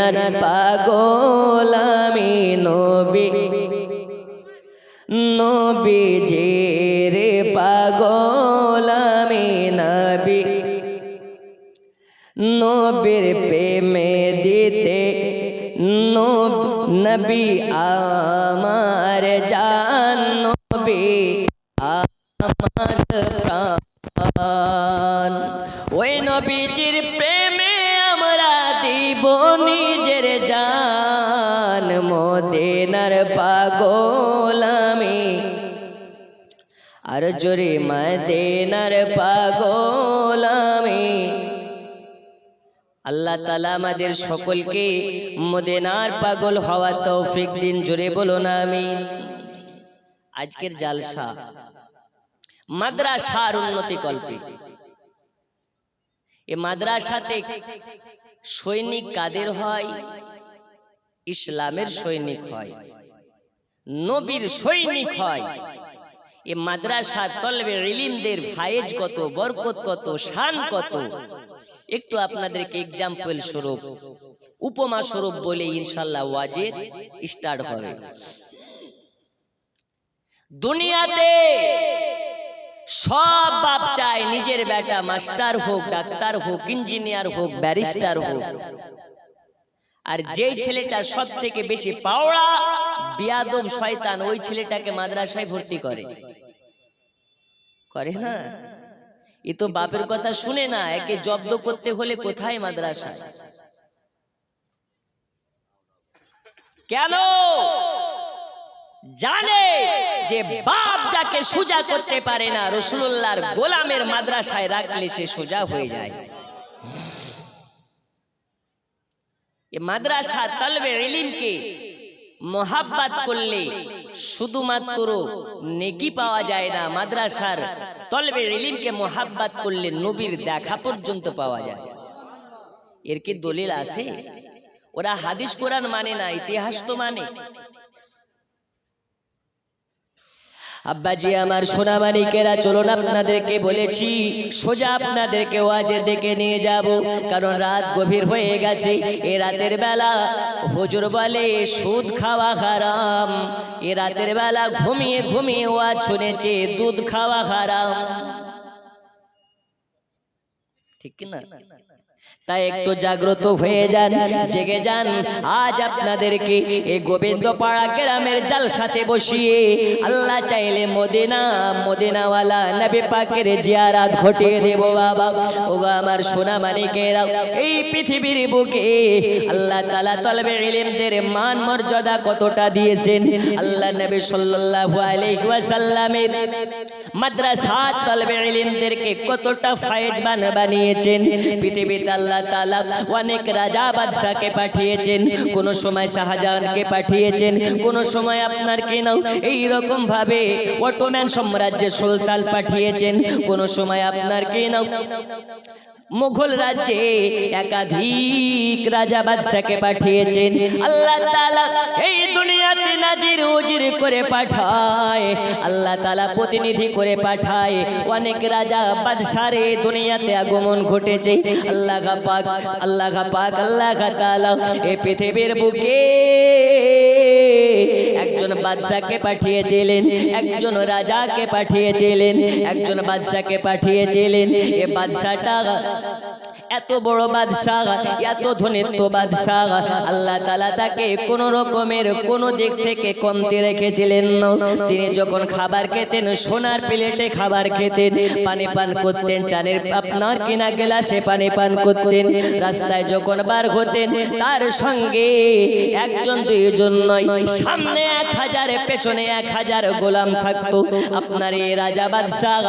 মদিনার পাগল আমি নবী নবীজির পাগল আমি নবী নবীর প্রেমে দিতে নবী আমার জান নবী আমার প্রাণ ওই নবীজির প্রেমে আমরা দিব নিজের জান মদিনার পাগল আমি আর জোরে মদিনার পাগল আমি আল্লাহ তাআলা আমাদের সকলকে মদিনার পাগল হওয়া তৌফিক দিন জোরে বলুন আমিন। আজকের জালসা মাদ্রাসার উন্নতি কল্পে। এই মাদ্রাসাতে সৈনিক কাদের হয়? ইসলামের সৈনিক হয়, নবীর সৈনিক হয়। এই মাদ্রাসা তলবে ইলমদের ফায়েজ কত, বরকত কত, শান কত, একটু আপনাদেরকে এক্সাম্পল স্বরূপ, উপমা স্বরূপ বলে ইনশাআল্লাহ ওয়াজের স্টার্ট হবে। দুনিয়াতে সব বাপ চায় নিজের বেটা মাস্টার হোক, ডাক্তার হোক, ইঞ্জিনিয়ার হোক, ব্যারিস্টার হোক। আর যেই ছেলেটা সব থেকে বেশি পাওড়া বিয়াদব শয়তান, ওই ছেলেটাকে মাদ্রাসায় ভর্তি করে না? এ তো বাপের কথা শুনে না, একে জব্দ করতে হলে কোথায়? মাদ্রাসা। কেন? জানে যে বাপ যাকে সোজা করতে পারে না, রাসূলুল্লাহর গোলামের মাদ্রাসায় রাখলে সে সোজা হয়ে যায়। এই মাদ্রাসা তলবে ইলমকে মোহাব্বত করলে শুধুমাত্র নেকি পাওয়া যায় না, মাদ্রাসার তলবে ইলমকে মোহাব্বত করলে নবীর দেখা পর্যন্ত পাওয়া যায়। এর কি দলিল আছে? ওরা হাদিস কোরআন মানে না, ইতিহাস তো মানে। আব্বাজি আমার সোনা মানিকেরা, চলুন আপনাদেরকে বলেছি সোজা আপনাদেরকে ওয়াজে ডেকে নিয়ে যাব, কারণ রাত গভীর হয়ে গেছে। এ রাতের বেলা হুজুর বলে সুদ খাওয়া হারাম, এ রাতের বেলা ঘুমিয়ে ঘুমিয়ে ওয়াজ শুনেছে দুধ খাওয়া হারাম, ঠিক না? তাই একটু জাগ্রত হয়ে যান, জেগে যান। আজ আপনাদেরকে এই গোবিন্দপাড়া গ্রামের জালসাতে বসিয়ে আল্লাহ চাইলে মদিনাওয়ালা নবী পাকের জিয়ারত ঘটিয়ে দেব বাবা। ওগো আমার সোনা মানিকেরা, এই পৃথিবীর বুকে আল্লাহ তাআলা তলবে ইলমদের মান মর্যাদা কতটা দিয়েছেন। আল্লাহ নবী সাল্লাল্লাহু আলাইহি ওয়াসাল্লামের মাদ্রাসা তলবে ইলমদেরকে কতটা ফায়েজবান বানিয়েছেন। পৃথিবীতে আল্লাহ তাআলা অনেক রাজা বাদশাকে পাঠিয়েছেন, কোন সময় শাহজাহানকে পাঠিয়েছেন, কোন সময় আপনার কি নাও এই রকম ভাবে অটোম্যান সাম্রাজ্যের সুলতান পাঠিয়েছেন, কোন সময় আপনার কি নাও মুঘল রাজ্যে একাধিক রাজা বাদশাকে পাঠিয়েছেন। আল্লাহ তাআলা এই দুনিয়াতে নাজির উজির করে পাঠায়, আল্লাহ তাআলা প্রতিনিধি করে পাঠায়। অনেক রাজা বাদশারে দুনিয়াতে আগমন ঘটেছে। আল্লাহ পাক আল্লাহ তাআলা এই পৃথিবীর বুকে একজন বাদশাকে পাঠিয়েছিলেন, একজন রাজাকে পাঠিয়েছিলেন, একজন বাদশাকে পাঠিয়েছিলেন। এই বাদশাটা এত বড় বাদশাহ, এত ধনীত্ব বাদশাহ, আল্লাহ তাআলা তাকে কোন রকমের কোন দিক থেকে কমতি রেখেছিলেন না। তিনি যখন খাবার খেতেন সোনার প্লেটে খাবার খেতেন, পানি পান করতেন চানের আপনার কিনা গ্লাসে পানি পান করতেন। রাস্তায় যখন বার হতেন তার সঙ্গে একজন দুইজন নয়, সামনে 1000 পেছনে 1000 গোলাম থাকতো। আপনার এই রাজা বাদশাহ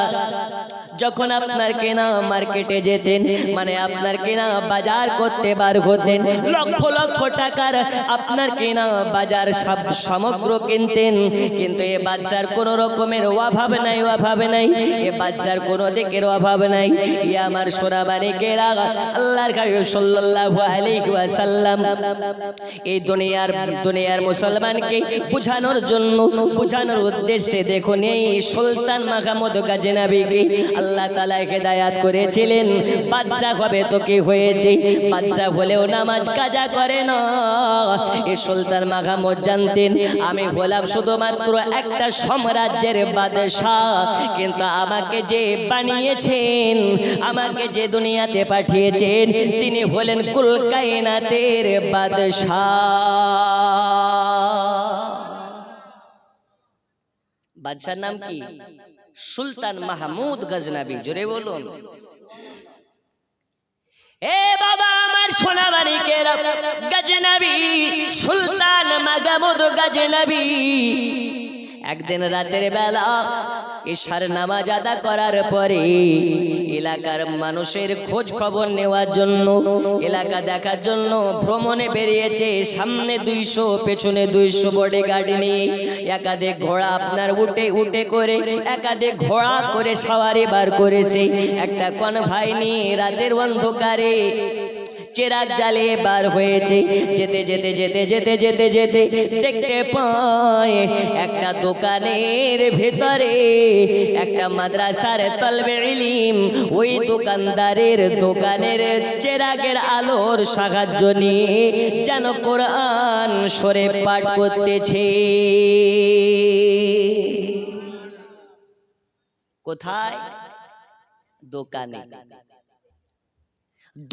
যখন আপনার কেনা মার্কেটে যেতেন, মানে আপনার কেনা বাজার করতে বার হতেন, লক্ষ লক্ষ টাকার আপনার কেনা বাজার সব সামগ্র কিনতেন। কিন্তু এ বাদশার কোন রকমের অভাব নাই, অভাব নাই, এ বাদশার কোন দিকের অভাব নাই। ই আমার সোনা মানিকেরা, আল্লাহর হাবিব সাল্লাল্লাহু আলাইহি ওয়াসাল্লাম এই দুনিয়ার মুসলমানকে বুঝানোর জন্য, বুঝানোর উদ্দেশ্যে দেখুন এই সুলতান মাহমুদ গাজনবীকে আল্লাহ তাআলা হেদায়েত করেছিলেন। বাদশা কবে তো কি হয়েছে, বাদশা হলেও নামাজ কাজা করে না। এই সুলতান মাহমুদ জানতেন আমি হলাম শুধুমাত্র একটা সাম্রাজ্যের বাদশাহ, কিন্তু আমাকে যে বানিয়েছেন, আমাকে যে দুনিয়াতে পাঠিয়েছেন, তিনি হলেন কুল কায়নাতের বাদশাহ। বাদশার নাম কি? সুলতান মাহমুদ গজনবী। জোরে বলুন। এ বাবা আমার সোনা মানিকেরা, গজনবী সুলতান মাহমুদ গজনবী একদিন রাতের বেলা ইশার নামাজ আদা করার পরে এলাকার মানুষের খোঁজ খবর নেওয়ার জন্য, এলাকা দেখার জন্য ভ্রমণে বেরিয়েছে। সামনে 200, পেছনে 200 বডিগার্ড নিয়ে, একাধিক ঘোড়া আপনার উঠে উঠে করে, একাধিক ঘোড়া করে সওয়ারি বার করেছে। একটা কনভয় নিয়ে রাতের অন্ধকারে চিরাগ জ্বালিয়ে বার হয়েছে। যেতে যেতে যেতে যেতে যেতে যেতে দেখতে পায় একটা দোকানের ভেতরে একটা মাদ্রাসার তলবে ইলম, ওই দোকানদারের দোকানের চিরাগের আলোর সাহায্য নিয়ে যেন কোরআন শরীফ পাঠ করতেছে। কোথায়? দোকানে।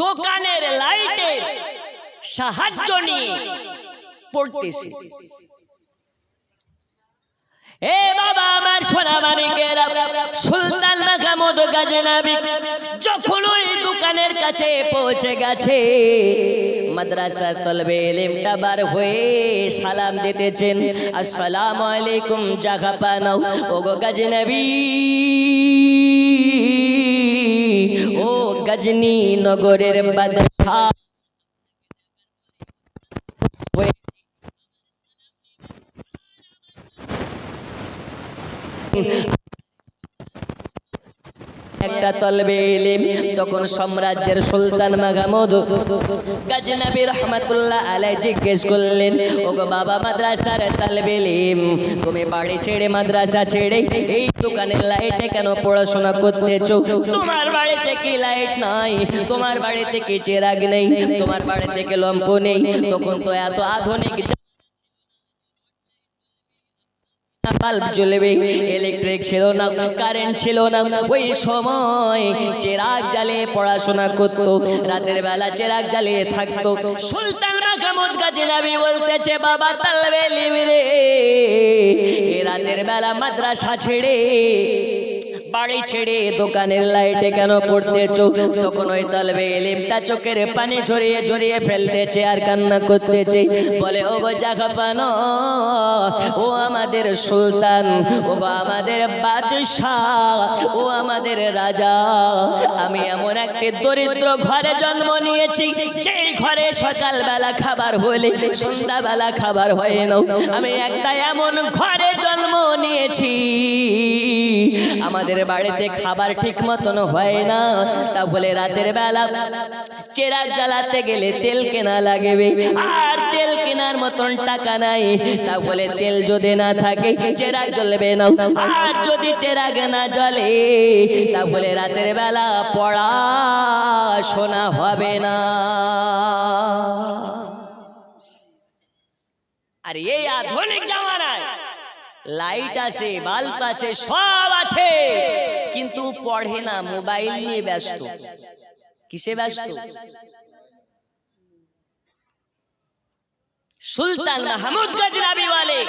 দোকানের লাইটের সাহায্য নিয়ে পড়তেছে। এ বাবা আমার সোনা মানিকেরা, সুলতান মাহমুদ গজনবী যখন ওই দোকানের কাছে পৌঁছে গেছে, মাদ্রাসার তলবে ইলমটা বার হয়ে সালাম দিতেছেন, আসসালামু আলাইকুম জাগা পানাও। ওগো গজনবী, ও গজনী নগরের বাদশাহ, একটা তলবে ইলম। তখন সাম্রাজ্যের সুলতান মাহমুদ গজনবী রহমাতুল্লাহ আলাইহি জিজ্ঞেস করলেন, ওগো বাবা মাদ্রাসার তলবে ইলম, তুমি বাড়ি ছেড়ে মাদ্রাসা ছেড়ে এই দোকানের লাইটে কেন পড়াশোনা করতেছো? তোমার বাড়িতে কি লাইট নাই? তোমার বাড়িতে কি চিরাগ নেই? তোমার বাড়িতে কি লম্প নেই? তখন তো এত আধুনিক বাল্ব জ্বলবে, ইলেকট্রিক ছিল না, কারেন্ট ছিল না। ওই সময় চিরাগ জ্বালিয়ে পড়াশোনা করতো, রাতের বেলা চিরাগ জ্বালিয়ে থাকতো। সুলতান মাহমুদ গজনবী বলতেছে, বাবা তলবে ইলম রে, এ রাতের বেলা মাদ্রাসা ছেড়ে, বাড়ি ছেড়ে দোকানের লাইটে কেন পড়তেছো? তখন ওই তলবে ইলমটা চোখের পানি ঝরিয়ে ঝরিয়ে ফেলতেছে আর কান্না করতেছে। বলে, ও গো জাহাপানো, ও আমাদের সুলতান, ও গো আমাদের বাদশাহ, ও আমাদের রাজা, আমি এমন একটি দরিদ্র ঘরে জন্ম নিয়েছি, যেই ঘরে সকালবেলা খাবার হলে সন্ধ্যাবেলা খাবার হয় না। আমি একটা এমন ঘরে জন্ম নিয়েছি, আমাদের বাড়িতে খাবার ঠিক মতন হয় না। তা বলে রাতের বেলা চিরাগ জ্বালাতে গেলে তেল কেনা লাগবে, আর তেল কেনার মতন টাকা নাই। তা বলে তেল যদি না থাকে চিরাগ জ্বলবে না, আর যদি চিরাগ না জ্বলে তা বলে রাতের বেলা পড়াশোনা হবে না। আর এই আধুনিক জামানায় লাইট আছে, বাল্ব আছে, সব আছে, কিন্তু পড়ে না, মোবাইল নিয়ে ব্যস্ত। কিসে ব্যস্ত? সুলতান মাহমুদ গজনবী বলে,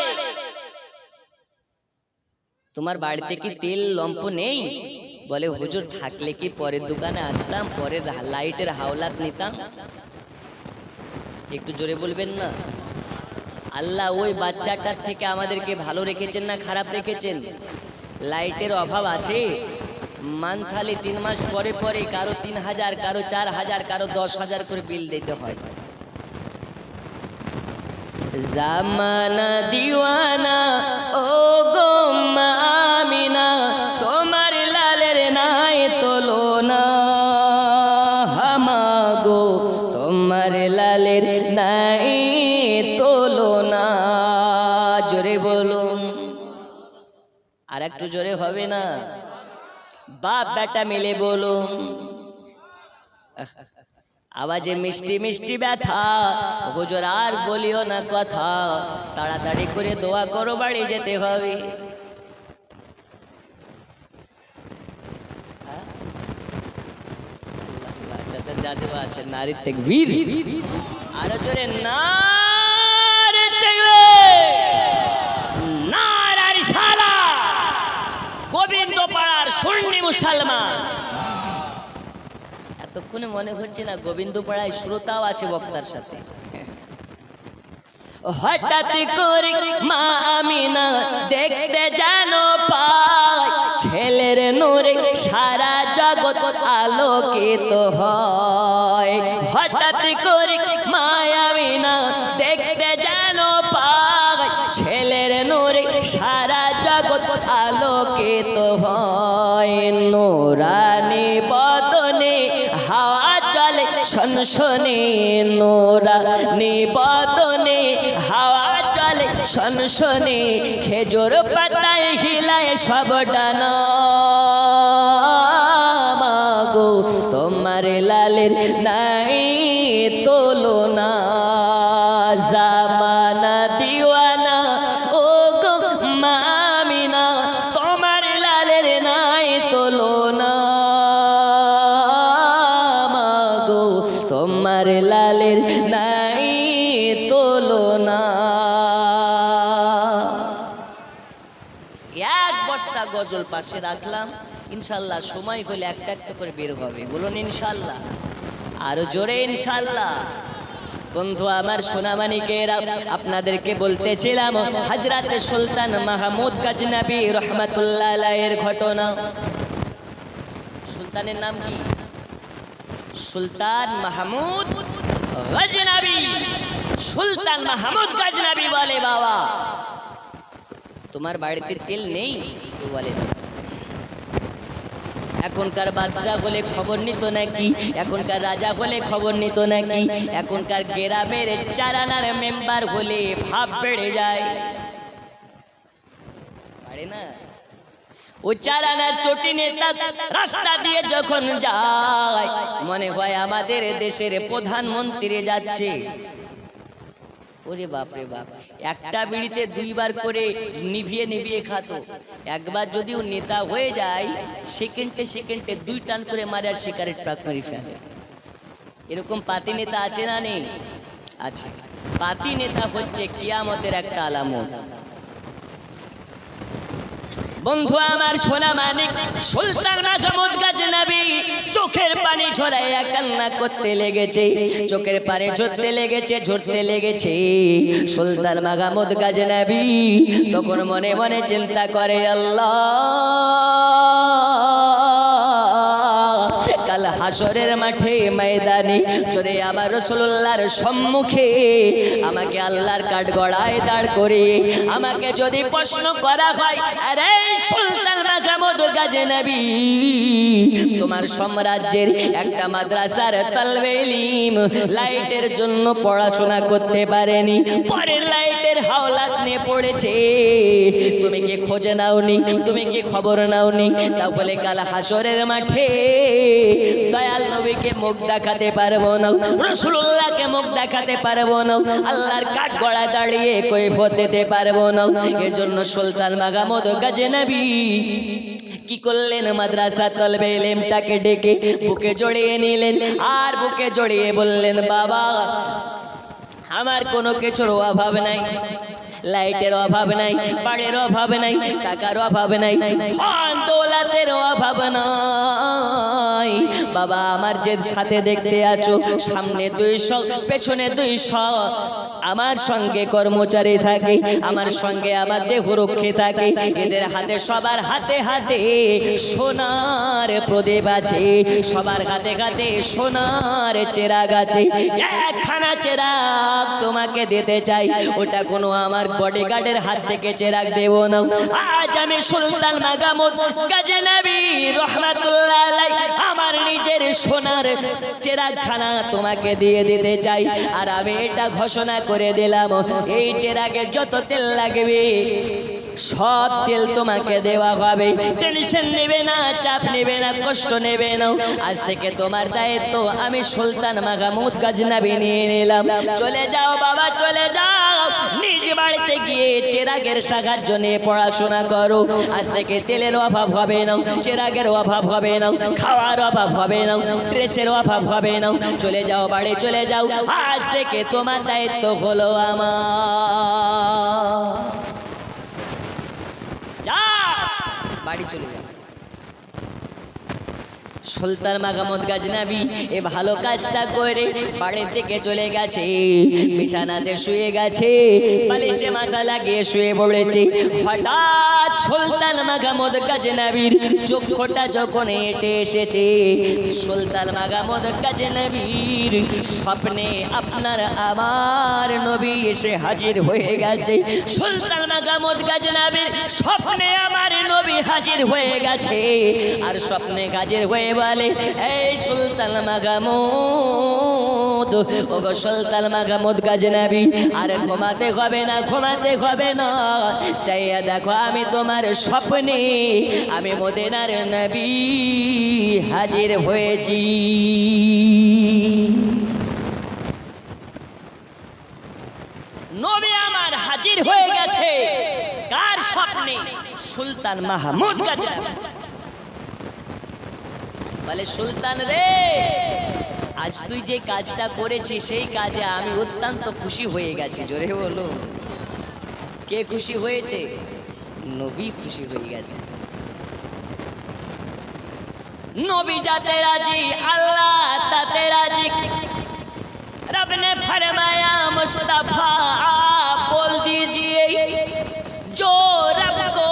তোমার বাড়িতে কি তেল লম্প নেই? বলে, হুজুর থাকলে কি পরের দোকানে আসতাম, পরের লাইটের হাওলাত নিতাম। একটু জোরে বলবেন না? আল্লাহ ওই বাচ্চাটার থেকে আমাদেরকে ভালো রেখেছেন না খারাপ রেখেছেন? লাইটের অভাব আছে, মান্থলি 3 মাস পরে পরে কারো 3000, কারো 4000, কারো 10,000 করে বিল দিতে হয়। জামানা দিওয়ানা ও গো আমিনা, তোমার লালের নাই তুলনা, হামাগো তোমার লালের নাই তুলনা। জোরে বলুন, আর একটু জোরে হবে না? বাপ বেটা মিলে বলুন। আওয়াজে মিষ্টি মিষ্টি ব্যথা, হুজুর আর বলিও না কথা, তাড়াতাড়ি করে দোয়া করো, বাড়ি যেতে হবে। নারী তাকবীর, আরো জোরে নারী তাকবীর, নারার শালা। গোবিন্দ পাড়ার সুন্নি মুসলমান, এতক্ষণে মনে হচ্ছে না গোবিন্দ পাড়ায় শ্রোতাও আছে বক্তার সাথে। হঠাৎ করে মা আমিনা দেখতে জানো পায়, ছেলের নূরে সারা জগৎ আলোকিত হয়। হঠাৎ করে মা আমিনা দেখতে জানো পায়, ছেলের নূরে সারা জগৎ আলোকিত হয়। নূরানি বদনে হাওয়া চলে শনশনে, নূরানি বদনে হাওয়া চলে শনশনে, খেজুর পাতায় হিলায় সব ডানা। মাগো তোমার লালের নাই তুলনা, জামানা দিওয়ানা ও গো মা আমিনা, তোমার লালের নাই তুলনা। মাগো তোমার লালের নাই তুলনা। এক বস্তা গজল পাশে রাখলাম, ইনশাল্লাহ সময় হলে একটা একটা করে বের হবে। বলুন ইনশাল্লাহ, আরো জোরে ইনশাল্লাহ। বন্ধু আমার সোনামানিকেরা, আপনাদেরকে বলতেছিলাম হযরত সুলতান মাহমুদ গজনবী রহমাতুল্লাহ আলাইহির ঘটনা। সুলতানের নাম কি? সুলতান মাহমুদ গজনবী। সুলতান মাহমুদ গজনবী বলে, বাবা তোমার বাড়িতে তেল নেই? তো বলে এখনকার বাদশা হলে খবর নিত নাকি, এখনকার রাজা হলে খবর নিত নাকি, এখনকার গ্রামের চারানার মেম্বার হলে ভাব বেড়ে যায়। পারে না? ও চারানার চটি নেতা রাস্তা দিয়ে যখন যায়, মনে হয় আমাদের দেশের প্রধানমন্ত্রী যাচ্ছে। ওরে বাপ রে বাপ, একটা বিড়িতে দুইবার করে নিভিয়ে নিভিয়ে খাতো। একবার যদি ও নেতা হয়ে যায়, সেকেন্ডে সেকেন্ডে 2 টান করে মারে আর সিগারেট প্যাক মারি ফেলে। এরকম পাতি নেতা আছে না নেই? আছে। পাতি নেতা হচ্ছে কিয়ামতের একটা আলামত। বন্ধু আমার সোনা মানিক সুলতান মাহমুদ গজনবী চোখের পানি ঝরাইয়া কান্না করতে লেগেছে, চোখের পানি ঝরতে লেগেছে, ঝরতে লেগেছে। সুলতান মাহমুদ গজনবী তখন মনে মনে চিন্তা করে, আল্লাহ কাল হাসরের মাঠে ময়দানে যদি আমার রাসূলুল্লাহর সম্মুখে আমাকে আল্লাহর কাঠগড়ায় দাঁড় করে আমাকে যদি প্রশ্ন করা হয়, আরে সুলতান মাহমুদ গজনবী তোমার সাম্রাজ্যের একটা মাদ্রাসার তালবে ইলম লাইটের জন্য পড়াশোনা করতে পারেনি, পরের লাইটের হাওলাত নিয়ে পড়েছে, তুমি কি খোঁজ নাওনি? তুমি কি খবর নাওনি? তা বলে কাল হাসরের মাঠে দয়াল নবীকে মুখ দেখাতে পারবো না, রাসূলুল্লাহকে মুখ দেখাতে পারবো না, আল্লাহর কাঠগড়া দাঁড়িয়ে কৈফিয়ত দিতে পারবো না। এজন্য সুলতান মাহমুদ গজনবী কি করলেন? মাদ্রাসা তলবে ইলমটাকে ডেকে বুকে জড়িয়ে নিলেন, আর বুকে জড়িয়ে বললেন, বাবা আমার কোনো কিছুর অভাব নাই, লাইটের অভাব নাই, বাড়ির অভাব নাই, টাকার অভাব নাই, ধন দৌলতের অভাব নাই। বাবা আমার যে সাথে দেখতে আছো, সামনে 200 পেছনে 200 আমার সঙ্গে কর্মচারী থাকে, আমার সঙ্গে আমার দেহরক্ষী থাকে, এদের হাতে সবার হাতে হাতে সোনার প্রদীপ আছে, সবার হাতে হাতে সোনার চেরাগ আছে। একখানা চেরাগ তোমাকে দিতে চাই, ওটা কোনো আমার বডিগার্ডের হাত থেকে চেরাগ দেব না। আজ আমি সুলতান মাহমুদ গজনবী রহমাতুল্লাহ আলাইহি আমার নিজের সোনার চেরাগখানা তোমাকে দিয়ে দিতে চাই, আর আমি এটা ঘোষণা করে দিলাম, এই চেরাগে যত তেল লাগবে সব তেল তোমাকে দেওয়া হবে। টেনশন নেবে না, চাপ নেবে না, কষ্ট নেবে না। আজ থেকে তোমার দায়িত্ব আমি সুলতান মাহমুদ গজনবী নিয়ে নিলাম। চলে যাও বাবা, চলে যাও নিজ বাড়িতে গিয়ে চেরাগের সাহায্য নিয়ে পড়াশোনা করো। আজ থেকে তেলের অভাব হবে না, চেরাগের অভাব হবে না, খাওয়ার অভাব হবে না, ড্রেসের অভাব হবে না। চলে যাও বাড়ি, চলে যাও। আজ থেকে তোমার দায়িত্ব হলো আমার। যা বাড়ি চলে যাও। সুলতান মাহমুদ গজনবী এ ভালো কাজটা করে বাড়ি থেকে চলে গেছে। বিছানাতে শুয়ে গেছে, বালিশে মাথা লাগিয়ে শুয়ে পড়েছে। হঠাৎ সুলতান মাহমুদ গজনবীর চক্ষুটা যখন এঁটে এসেছে, সুলতান মাহমুদ গজনবীর স্বপ্নে আপনার আমার নবী এসে হাজির হয়ে গেছে। সুলতান মাহমুদ গজনবীর স্বপ্নে আমার নবী হাজির হয়ে গেছে। আর স্বপ্নে হাজির হয়ে বলে, এই সুলতান মাহমুদ, ওগো সুলতান মাহমুদ গজনবী, আর ঘুমাতে হবে না, ঘুমাতে হবে না। চাইয়া দেখো আমি তোমার স্বপ্নে আমি মদিনার নবী হাজির হয়েছি। নবী আমার হাজির হয়ে গেছে। কার স্বপ্নে? সুলতান মাহমুদ গজনবী। বলে, সুলতান রে, আজ তুই যে কাজটা করেছিস সেই কাজে আমি অত্যন্ত খুশি হয়ে গেছি। জোরে বলো, কে খুশি হয়েছে? নবী খুশি হয়ে গেছে। নবী যাতে রাজি, আল্লাহ তাতে রাজি। रब ने फरमाया मुस्तफा बोल दीजिए, जो रब को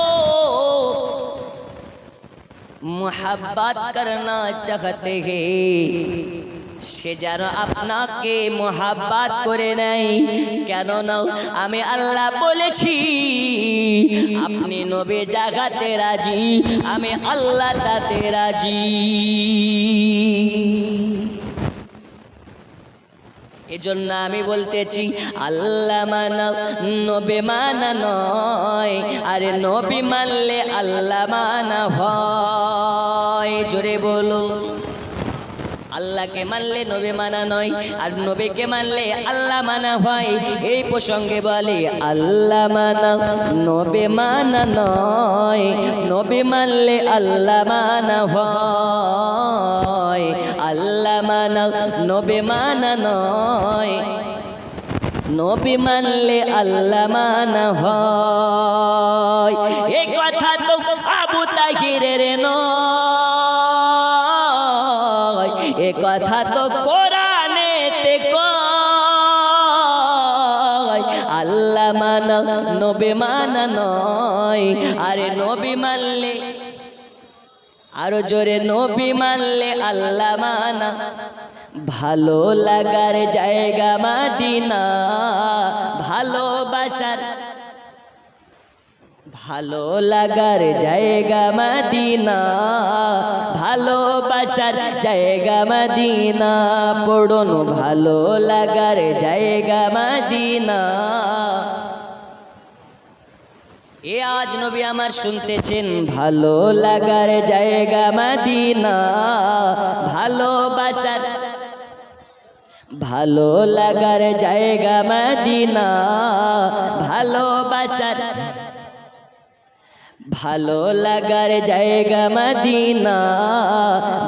मोहब्बत करना चाहते हैं সে যেন আপনাকে মোহাব্বত করে নাই। কেন না আমি আল্লাহ বলেছি আপনি নবী জাগাতে রাজি, আমি আল্লাহ তাতে রাজি। এজন্য আমি বলতেছি আল্লাহ মানা নবী মানা নয়, আরে নবী মানলে আল্লাহ মানা হয়। জোরে বলো, আল্লাহকে মানলে নবী মানা নয়, আর নবীকে মানলে আল্লাহ মানা হয়। এই প্রসঙ্গে বলে আল্লাহ মানা নবী মানা নয়, নবী মানলে আল্লাহ মানা হয়। আল্লাহ মানা নবী মানা নয়, নবী মানলে আল্লাহ মানা হয়। এই কথা তো আবু তাহিরের নয়, এ কথা তো কোরআনেতে কয়। আল্লাহ মানা নবী মানা নয়, আরে নবী মানলে, আরো জোরে, নবী মানলে আল্লাহ মানা। ভালো লাগার জায়গা মদিনা, ভালোবাসার, ভালো লাগার জায়গা মদিনা, ভালোবাসার জায়গা মদিনা। পড়ুন ভালো লাগার জায়গা মদিনা। এ আজ নবী আমার শুনতেছেন, ভালো লাগার জায়গা মদিনা, ভালোবাসার, ভালো লাগার জায়গা মদিনা, ভালোবাসার, ভালো লাগার জায়গা মদিনা,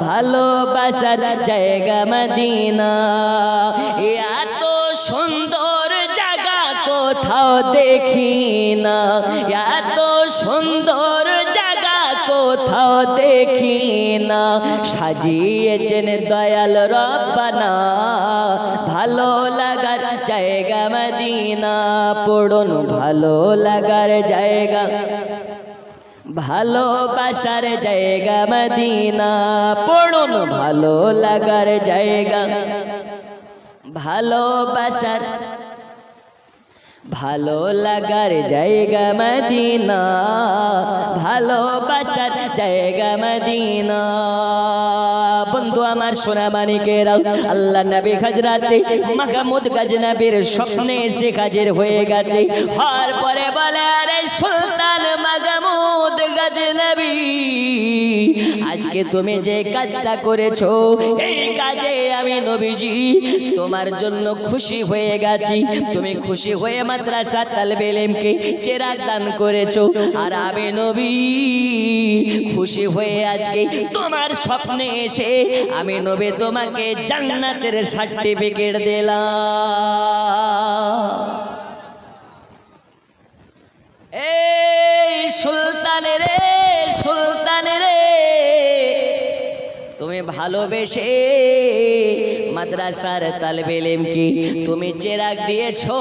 ভালোবাসার জায়গা মদিনা। এত সুন্দর জায়গা কোথাও দেখি না, এত সুন্দর জায়গা কোথাও দেখি না। সাজিয়েছেন দয়াল রব্বানা, ভালো লাগার জায়গা মদিনা। পড়ুন ভালো লাগার জায়গা, ভালোবাসার জায়গা মদিনা। পড়ুন ভালো লাগার জায়গা, ভালোবাসার, ভালো লাগার জায়গা মদিনা, ভালোবাসার জায়গা মদিনা। বন্ধু বন্ধু আমার সোনা মানিকেরাও, আল্লাহ নবী হযরতে মাহমুদ গজনবীর স্বপ্নে এসে হাজির হয়ে গেছে। হওয়ার পরে বলে, আরে সুলতান মাহমুদ গজনবী, আজকে তুমি যে কাজটা করেছো এই কাজে আমি নবীজি তোমার জন্য খুশি হয়ে গেছি। তুমি খুশি হয়ে মাদ্রাসা তালবে ইলমকে চেরাগ দান করেছো, আর আমি নবী খুশি হয়ে আজকে তোমার স্বপ্নে এসে আমি নবী তোমাকে জান্নাতের সার্টিফিকেট দিলাম। এই সুলতান রে, সুলতান রে, তুমি ভালোবেসে মাদ্রাসার তালবে ইলমকে তুমি চেরাগ দিয়েছো,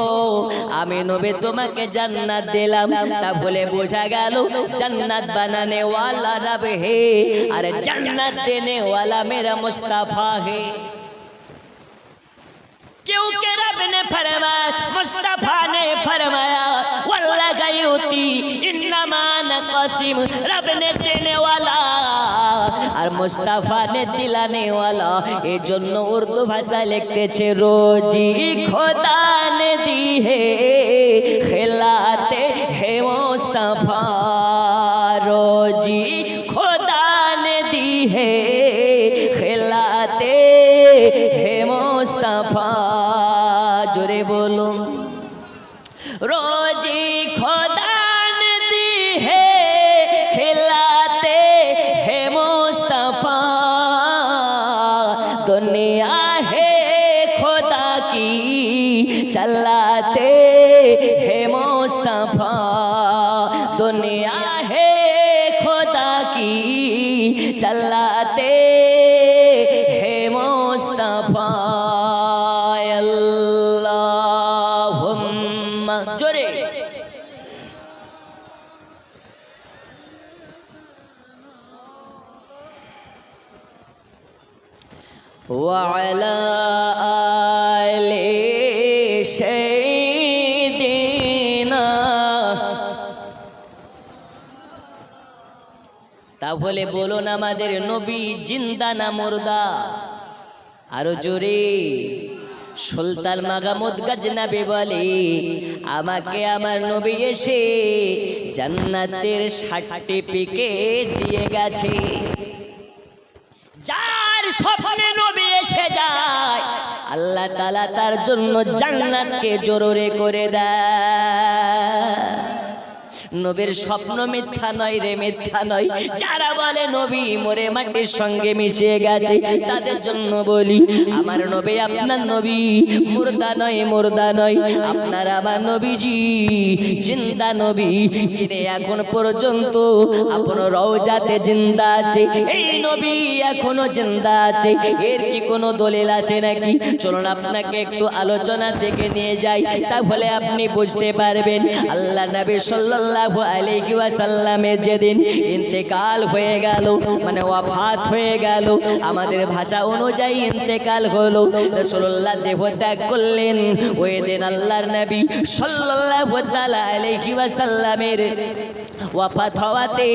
আমি নবী তোমাকে জান্নাত দিলাম। তা বলে বোঝা গেল জান্নাত বানানে ওয়ালা রব হে, আর জান্নাত দেনে ওয়ালা মেরা মুস্তাফা হে। क्योंकि रब ने फरमाया, मुस्तफा ने फरमाया, वल्ला गयुती इन्नमा नक़सिम, रब ने देने वाला और मुस्तफा ने दिलाने वाला। ये जन्नो उर्दू भाषा लिखते छे, रोजी खुदा ने दी है खिलाते है मुस्तफा, रोजी खुदा ने दी है खिलाते है मुस्तफा। जोरे बोलो, रोजी खुदा ने दी है खिलाते है मुस्तफा, दुनिया है खुदा की चलाते है मुस्तफा, दुनिया है खुदा की चलाते है मुस्तफा। अल्लाहुम्मा जोरे वअला आले सय्यिदिना। তাহলে বলুন আমাদের নবী জিন্দা না মুর্দা? আরো জোরে। সুলতান মাহমুদ গজনবী বলে, আমাকে আমার নবী এসে জান্নাতের সার্টিফিকেট দিয়ে গেছে। যার স্বপ্নে নবী এসে যায় আল্লাহ তাআলা তার জন্য জান্নাতকে জরুরি করে দেয়। নবীর স্বপ্ন মিথ্যা নয় রে, মিথ্যা নয়। যারা বলে নবী মরে মাটির সঙ্গে মিশে গেছে তাদের জন্য বলি, আমার নবী আপনার নবী মুর্দা নয়, মুর্দা নয়। আপনার আমার নবীজি জিন্দা নবী, যিনি এখন পর্যন্ত আপনার রওজাতে জিন্দা আছে। এই নবী এখনো জিন্দা আছে, এর কি কোনো দলিল আছে নাকি? চলুন আপনাকে একটু আলোচনা থেকে নিয়ে যাই, তাহলে আপনি বুঝতে পারবেন। আল্লাহ নবী সাল্লাল্লাহু আলাইহি ওয়াসাল্লামের যেদিন ইন্তেকাল হয়ে গেল, মানে ওয়াফাত হয়ে গেল, আমাদের ভাষা অনুযায়ী ইন্তেকাল হলো, রাসূলুল্লাহ দেহত্যাগ করলেন। ওই দিন আল্লাহর নবী সাল্লাল্লাহু তাআলা আলাইহি ওয়াসাল্লামের ওয়াফাত হওয়াতে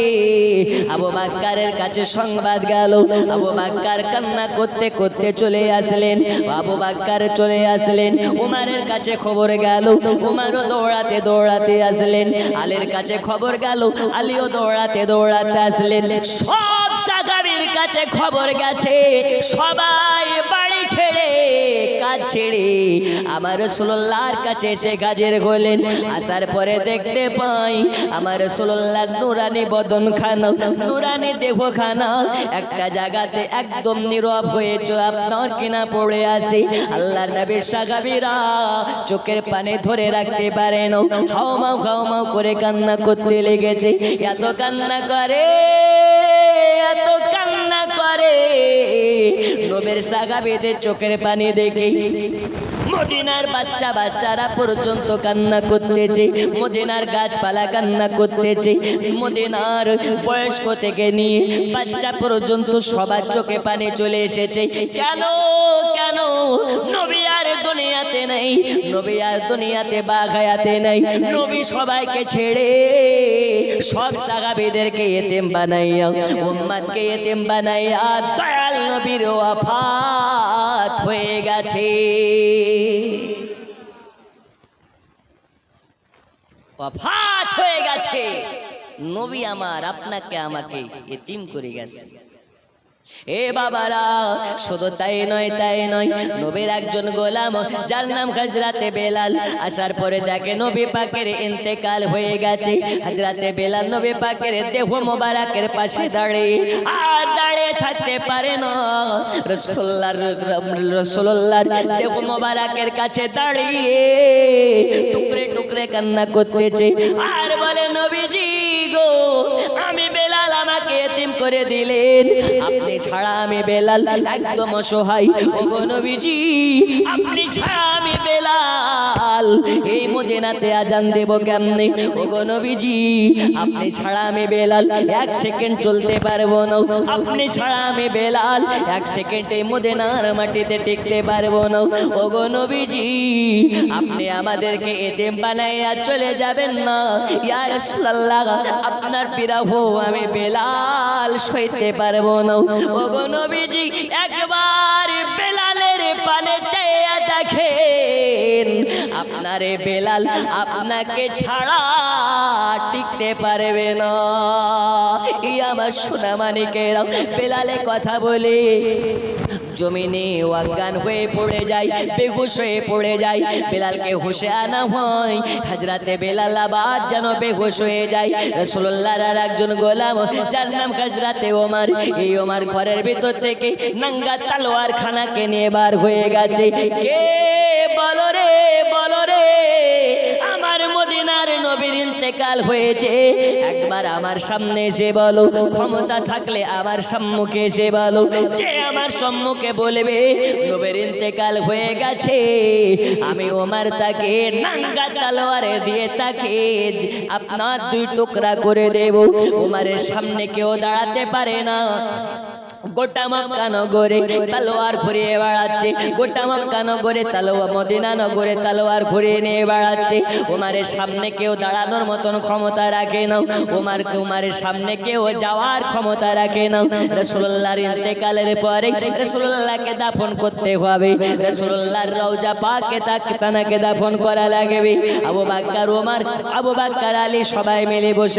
আবু বকরের কাছে সংবাদ গেল। আবু বকর কান্না করতে করতে চলে আসলেন। আবু বকর চলে আসলেন, উমরের কাছে খবর গেল, উমরও দৌড়াতে দৌড়াতে আসলেন। আলীর কাছে খবর গেল, আলীও দৌড়াতে দৌড়াতে আসলেন। সব সাহাবীর কাছে খবর গেছে, সবাই বাড়ি ছেড়ে কাজ ছেড়ে আমার রাসূলুল্লাহর কাছে এসে হাজির হলেন। আসার পরে দেখতে পাই আমার রাসূলুল্লাহ নুরানি বদন খানা, নুরানি দেহ খানা একটা জায়গাতে একদম নীরব হয়েছে, আপনার কিনা পড়ে আছে। আল্লাহর নবীর সাহাবীরা চোখের পানি ধরে রাখতে পারেন, হাওমাও হাওমাও করে কান্না করতে লেগেছে। এত কান্না করে, এত কান্না করে নবীর সাহাবীদের চোখের পানি দেখে মদিনার বাচ্চারা পর্যন্ত কান্না করতেছে, মদিনার গাছপালা কান্না করতেছে, মদিনার বয়স্ক থেকে নিয়ে বাচ্চা পর্যন্ত সবার চোখে পানি চলে এসেছে। কেন কেন? নবী আর দুনিয়াতে নেই, নবী আর দুনিয়াতে বাগায়াতে নেই। নবী সবাইকে ছেড়ে সব সাহাবীদেরকে এতিম বানাইয়া, উম্মতকে এতিম বানাইয়া দয়াল নবীর ওয়াফাত হয়ে গেছে। ওয়াফাত হয়ে গেছে। নবী আমার আপনাকে আমাকে এতিম করে গেছে। এ বাবারা, শুধু তাই নয়, নবীর একজন গোলাম যার নাম হযরতে বেলাল আসার পরে দেখে নবী পাকের ইন্তেকাল হয়ে গেছে। হযরতে বেলাল নবী পাকের দেহ মোবারকের পাশে দাঁড়িয়ে থাকতে পারে না। রাসূলুল্লাহর দেহ মোবারকের কাছে দাঁড়িয়ে টুকরে টুকরে কান্না করতেছে আর বলে, নবীজি গো, আমি বেলাল, আমাকে এতিম করে দিলেন, আপনি ছাড়া আমি বেলাল একদম অসহায়। ওগো নবীজি, আপনি ছাড়া আমি বেলাল এই মদিনাতে আজান দেব কেমনে? ওগো নবীজি, আপনি ছাড়া আমি বেলাল এক সেকেন্ড চলতে পারবো না, আপনি ছাড়া আমি বেলাল এক সেকেন্ড এই মদিনার মাটিতে টিকতে পারবো না। ওগো নবীজি, আপনি আমাদেরকে এতিম বানাইয়া চলে যাবেন না। ইয়া রাসূলুল্লাহ, আপনার বিরহ আমি বেলাল সইতে পারবো না। ওগো নবীজি, একবার বেলালের পানে চেয়ে দেখেন, আপনারে বেলাল আপনাকে ছাড়া টিকতে পারবে না। এই আমার সোনা মানিকেরা, বেলালে কথা বলে জমিনে অজ্ঞান হয়ে পড়ে যায়, বেহুশ হয়ে পড়ে যায়। বেলালকে হুশে আনা হয়, হযরতে বেলাল আবার যেন বেহুশ হয়ে যায়। রাসূলুল্লাহর আর একজন গোলাম যার নাম হযরতে ওমর, এই ওমর ঘরের ভিতর থেকে নাঙ্গা তলোয়ার খানাকে নিয়ে বার হয়ে গেছে। কে বলো রে, বলো রে, আমার মদিনার নবীর ইন্তেকাল হয়েছে, একবার আমার সামনে এসে বলো, ক্ষমতা থাকলে আমার সম্মুখে এসে বলো, যে আমার সম্মুখে বলবে নবীর ইন্তেকাল হয়ে গেছে, আমি ওমর তাকে নাঙ্গা তলোয়ারে দিয়ে তাকে আপনার দুই টুকরা করে দেব। ওমরের সামনে কেউ দাঁড়াতে পারে না। গোটা মক্কা নগরে তলোয়ার ঘুরিয়ে বেড়াচ্ছে, গোটা মক্কা নগরে তলোয়ার, মদিনা নগরে তলোয়ার ঘুরিয়ে নিয়ে বেড়াচ্ছে। ওমরের সামনে কেউ দাঁড়ানোর মতন ক্ষমতা রাখে না, ওমরের সামনে কেউ যাওয়ার ক্ষমতা রাখে না। রাসূলুল্লাহর ইন্তেকালের পরে রাসূলুল্লাহকে দাফন করতে হবে, রাসূলুল্লাহর রওজা পাকে তাকে দাফন করা লাগবে। আবু বকর, ওমর, আবু বকর, আলী সবাই মিলে বসে